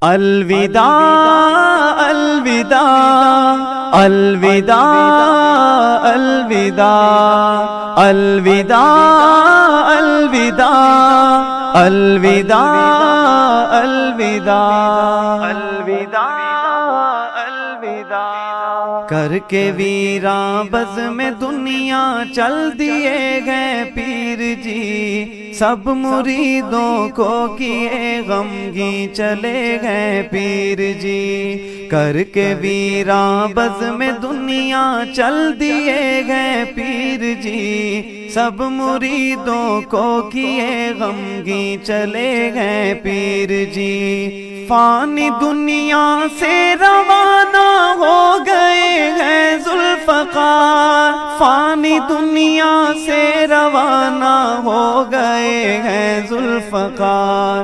الوداع الوداع الوداع الوداع الوداع الوداع الوداع الوداع الوداع کر کے ویراں بز میں دنیا چل دیے گئے پیر جی، سب مریدوں کو کیے غمگین چلے گئے پیر جی، کر کے ویراں بز میں دنیا چل دیے گئے پیر جی، سب مریدوں کو کیے غمگین چلے گئے پیر جی، فانی دنیا سے روانہ ہو گئے ہیں ذوالفقار، فانی دنیا سے روانہ ہو گئے ہیں ذوالفقار،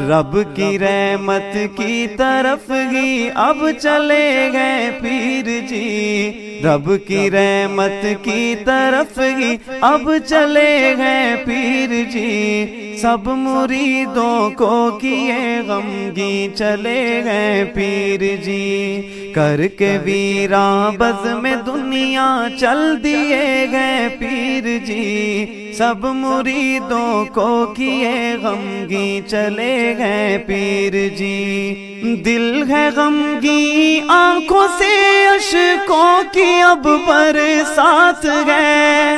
رب کی رحمت کی طرف ہی اب چلے گئے پیر جی، رب کی رحمت کی طرف ہی اب چلے گئے پیر جی، سب مریدوں کو کیے غمگین چلے گئے پیر جی، کر کے ویراں بز میں دنیا چل دیے گئے پیر جی، سب مریدوں کو کیے غمگین چلے گئے پیر جی، دل ہے غمگین آنکھوں سے اشکوں کی اب برسات ہے،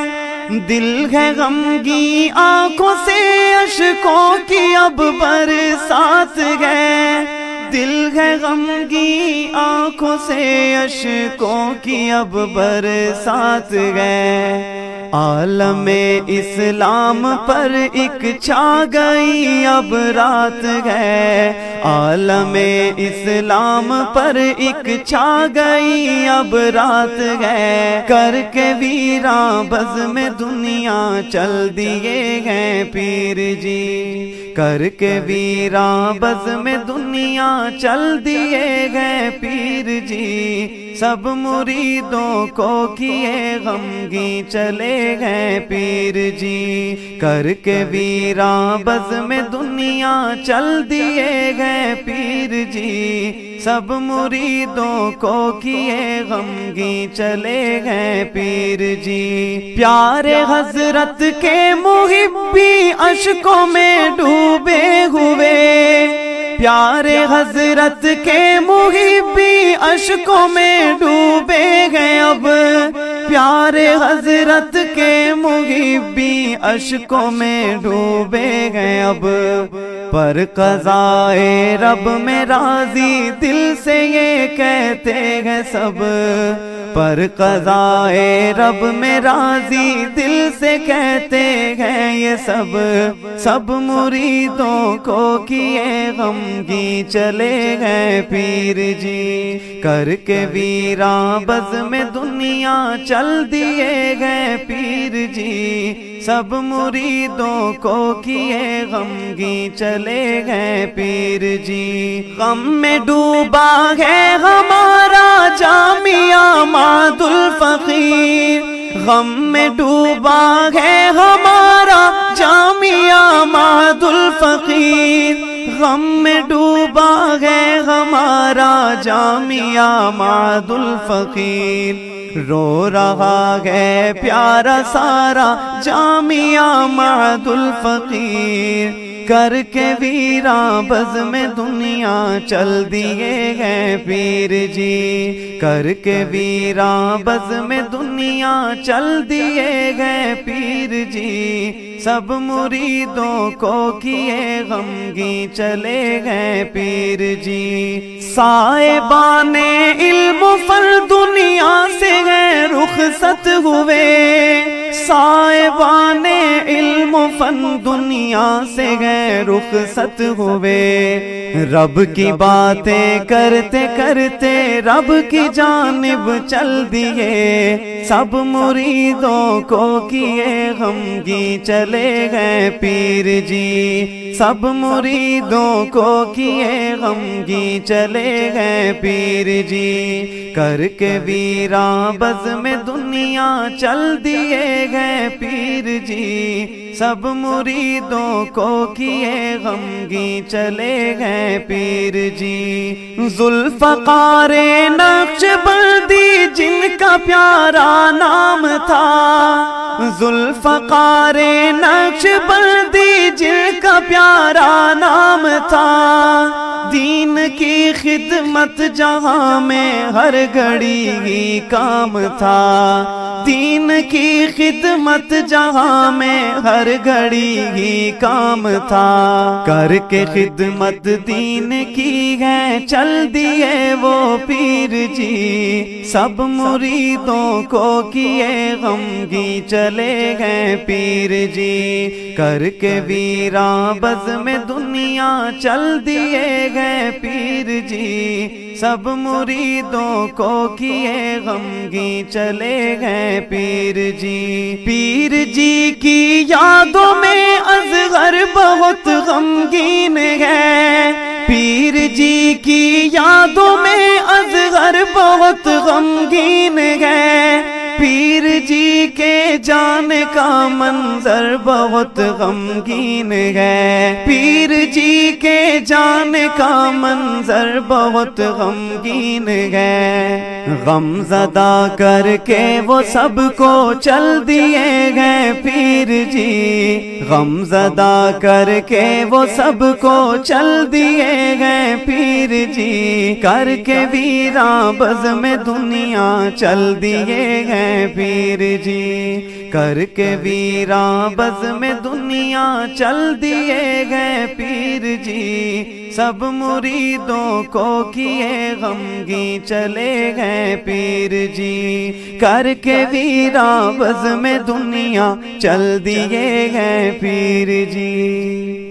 دل ہے غمگین آنکھوں سے اشکوں کی اب برسات ہے، دل ہے غمگین آنکھوں سے اشکوں کی اب برسات ہے، عالم اسلام پر ایک چھا گئی اب رات ہے، عالم اسلام پر ایک چھا گئی اب رات ہے، کر کے ویراں بز میں دنیا چل دیے گئے پیر جی، کر کے ویراں بز میں دنیا چل دیے گئے پیر جی، سب مریدوں کو کیے غمگین چلے گئے پیر جی، کر کے ویراں بز میں دنیا چل دیے گئے پیر جی، سب مریدوں کو کیے غمگین چلے گئے پیر جی، پیارے حضرت کے محبی اشکوں میں ڈوبے ہوئے، پیارے حضرت کے محبی اشکوں میں ڈوبے گئے اب، پیارے حضرت کے محبی اشکوں میں ڈوبے گئے اب، پر قضائے رب میں راضی دل سے یہ کہتے ہیں سب، پر قضائے رب میں راضی دل سے کہتے ہیں یہ سب، سب مریدوں کو کیے غمگین چلے گئے پیر جی، کر کے ویراں بز میں دنیا چل دیے گئے پیر جی، سب مریدوں کو کیے غمگین چلے گئے پیر جی، غم میں ڈوبا ہے ہمارا جامعہ ماد الفقیر، غم میں ڈوبا ہے ہمارا جامعہ ماد الفقیر، غم میں ڈوبا ہے ہمارا جامعہ ماد الفقیر، رو رہا ہے پیارا سارا جامعہ ماد الفقیر، کر کے ویراں بز میں دنیا چل دیے گئے پیر جی، کر کے ویراں بز میں دنیا چل دیے گئے پیر جی، سب مریدوں کو کیے غمگین چلے گئے پیر جی، صاحبان علم و فن دنیا سے گئے رخصت ہوئے، صاحبان علم و فن دنیا سے گئے رخصت ہوئے، رب کی باتیں کرتے کرتے رب کی جانب چل دیے، سب مریدوں کو کیے غمگین چلے گئے پیر جی، سب مریدوں کو کیے غمگین چلے گئے پیر جی، کر کے ویراں بز میں دنیا چل دیے گئے پیر جی، سب مریدوں کو کیے غمگی چلے گئے پیر جی۔ ذوالفقار نقشبندی جن کا پیارا نام تھا، ذوالفقار نقشبندی جن کا پیارا نام تھا، دین کی خدمت جہاں میں ہر گھڑی ہی کام تھا، دین کی خدمت جہاں میں ہر گھڑی ہی کام تھا، کر کے خدمت دین کی ہے چل دیے وہ پیر جی، سب مریدوں کو کیے غمگی چلے گئے پیر جی، کر کے ویراں بزم دنیا چل دیے گئے پیر جی، سب مریدوں کو کیے غمگی چلے گئے پیر جی۔ پیر جی کی یادوں میں اصغر بہت غمگین ہے، پیر جی کی یادوں میں اصغر بہت غمگین ہے، پیر جی کے جانے کا منظر بہت غمگین ہے، پیر جی کے جانے کا منظر بہت غمگین ہے، غم زدہ کر کے وہ سب کو چل دیے گئے پیر جی، غم زدہ کر کے وہ سب کو چل دیے گئے پیر جی، کر کے ویراں بزم دنیا چل دیے گئے پیر جی، کر کے ویراں بزم دنیا چل دیے گئے پیر جی، سب مریدوں کو کیے غمگی چلے گئے پیر جی، کر کے ویراں بزم دنیا چل دیے گئے پیر جی۔